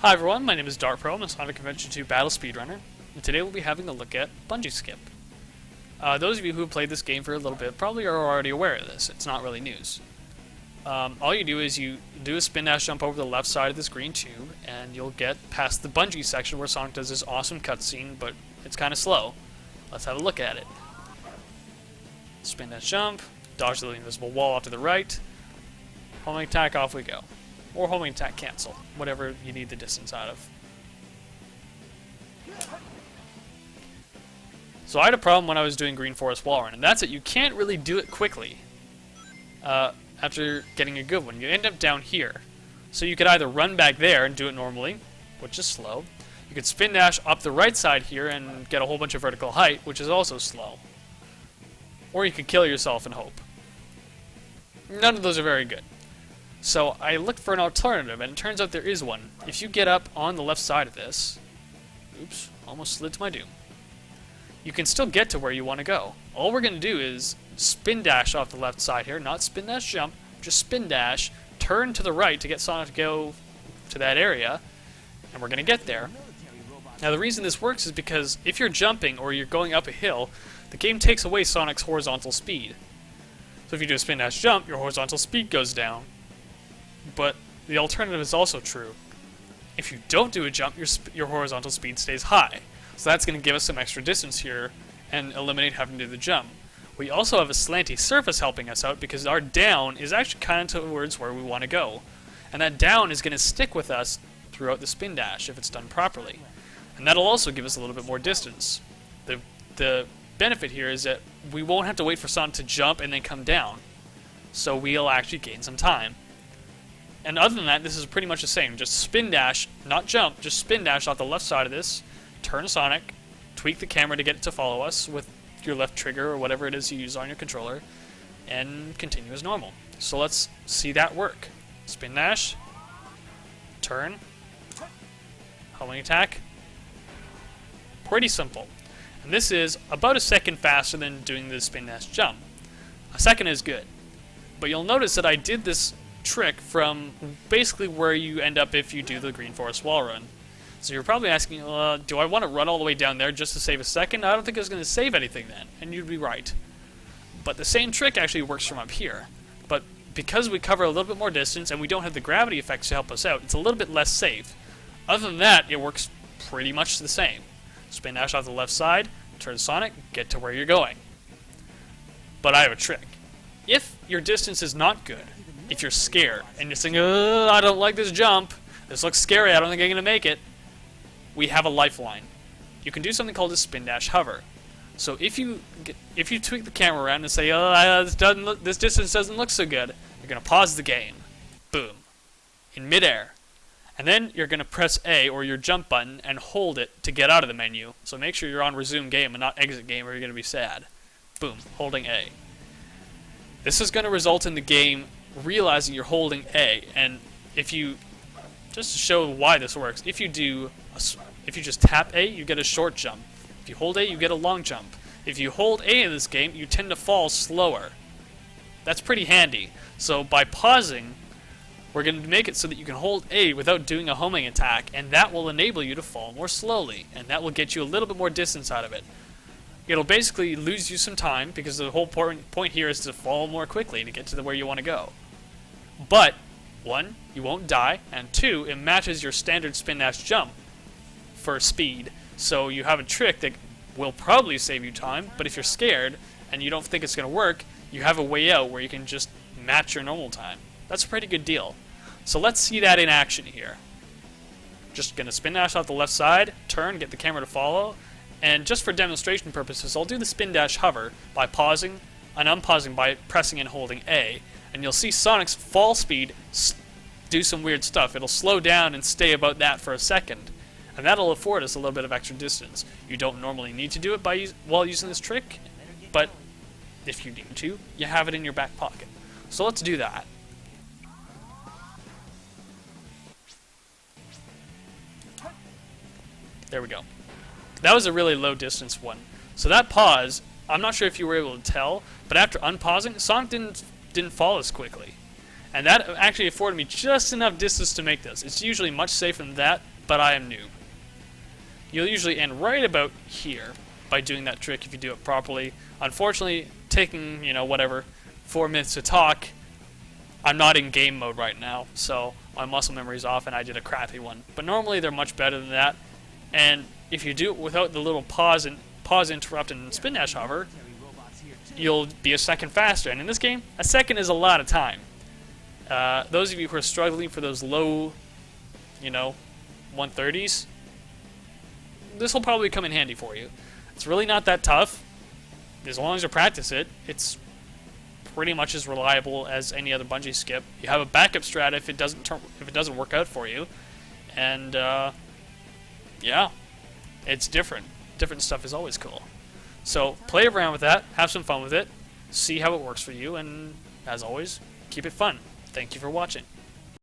Hi everyone, my name is DartPro, I'm a Sonic Convention 2 Battle Speedrunner, and today we'll be having a look at Bungee Skip. Those of you who have played this game for a little bit probably are already aware of this, it's not really news. All you do is you do a spin dash jump over the left side of this green tube, and you'll get past the bungee section where Sonic does this awesome cutscene, but it's kind of slow. Let's have a look at it. Spin dash jump, dodge the invisible wall off to the right, homing attack, off we go. Or homing attack cancel, whatever you need the distance out of. So I had a problem when I was doing Green Forest Wall Run, and that's it. You can't really do it quickly after getting a good one. You end up down here. So you could either run back there and do it normally, which is slow. You could spin dash up the right side here and get a whole bunch of vertical height, which is also slow. Or you could kill yourself and hope. None of those are very good. So I looked for an alternative, and it turns out there is one. If you get up on the left side of this, oops, almost slid to my doom, you can still get to where you want to go. All we're going to do is spin dash off the left side here, not spin dash jump, just spin dash, turn to the right to get Sonic to go to that area, and we're going to get there. Now the reason this works is because if you're jumping or you're going up a hill, the game takes away Sonic's horizontal speed. So if you do a spin dash jump, your horizontal speed goes down. But the alternative is also true. If you don't do a jump, your horizontal speed stays high. So that's going to give us some extra distance here and eliminate having to do the jump. We also have a slanty surface helping us out because our down is actually kind of towards where we want to go. And that down is going to stick with us throughout the spin dash if it's done properly. And that'll also give us a little bit more distance. The benefit here is that we won't have to wait for Sonic to jump and then come down. So we'll actually gain some time. And other than that, this is pretty much the same. Just spin dash, not jump, just spin dash off the left side of this, turn Sonic, tweak the camera to get it to follow us with your left trigger or whatever it is you use on your controller, and continue as normal. So let's see that work. Spin dash, turn, homing attack. Pretty simple. And this is about a second faster than doing the spin dash jump. A second is good. But you'll notice that I did this trick from basically where you end up if you do the Green Forest Wall Run. So you're probably asking, do I want to run all the way down there just to save a second? I don't think it's going to save anything then, and you'd be right. But the same trick actually works from up here. But because we cover a little bit more distance and we don't have the gravity effects to help us out, it's a little bit less safe. Other than that, it works pretty much the same. Spin dash off the left side, turn Sonic, get to where you're going. But I have a trick. If your distance is not good, if you're scared, and you're saying, I don't like this jump, this looks scary, I don't think I'm going to make it, we have a lifeline. You can do something called a Spindash Hover. So if you tweak the camera around and say, this distance doesn't look so good, you're going to pause the game. Boom. In midair. And then you're going to press A, or your jump button, and hold it to get out of the menu. So make sure you're on resume game and not exit game, or you're going to be sad. Boom. Holding A. This is going to result in the game realizing you're holding A, and if you, just to show why this works, if you just tap A, you get a short jump. If you hold A, you get a long jump. If you hold A in this game, you tend to fall slower. That's pretty handy. So by pausing, we're going to make it so that you can hold A without doing a homing attack, and that will enable you to fall more slowly, and that will get you a little bit more distance out of it. It'll basically lose you some time, because the whole point here is to fall more quickly to get to where you want to go. But, 1, you won't die, and 2, it matches your standard spin dash jump for speed. So you have a trick that will probably save you time, but if you're scared and you don't think it's going to work, you have a way out where you can just match your normal time. That's a pretty good deal. So let's see that in action here. Just going to spin dash off the left side, turn, get the camera to follow, and just for demonstration purposes, I'll do the spin dash hover by pausing and unpausing by pressing and holding A. And you'll see Sonic's fall speed do some weird stuff. It'll slow down and stay about that for a second. And that'll afford us a little bit of extra distance. You don't normally need to do it while using this trick, but if you need to, you have it in your back pocket. So let's do that. There we go. That was a really low distance one. So that pause, I'm not sure if you were able to tell, but after unpausing, Sonic didn't fall as quickly. And that actually afforded me just enough distance to make this. It's usually much safer than that, but I am new. You'll usually end right about here by doing that trick if you do it properly. Unfortunately, taking, you know, whatever, 4 minutes to talk, I'm not in game mode right now, so my muscle memory's off and I did a crappy one. But normally they're much better than that, and if you do it without the little pause interrupt and Spindash Hover, you'll be a second faster. And in this game, a second is a lot of time. Those of you who are struggling for those low, you know, 130s, this will probably come in handy for you. It's really not that tough. As long as you practice it, it's pretty much as reliable as any other bungee skip. You have a backup strat if it doesn't work out for you, and yeah, it's different. Different stuff is always cool. So play around with that, have some fun with it, see how it works for you, and as always, keep it fun. Thank you for watching.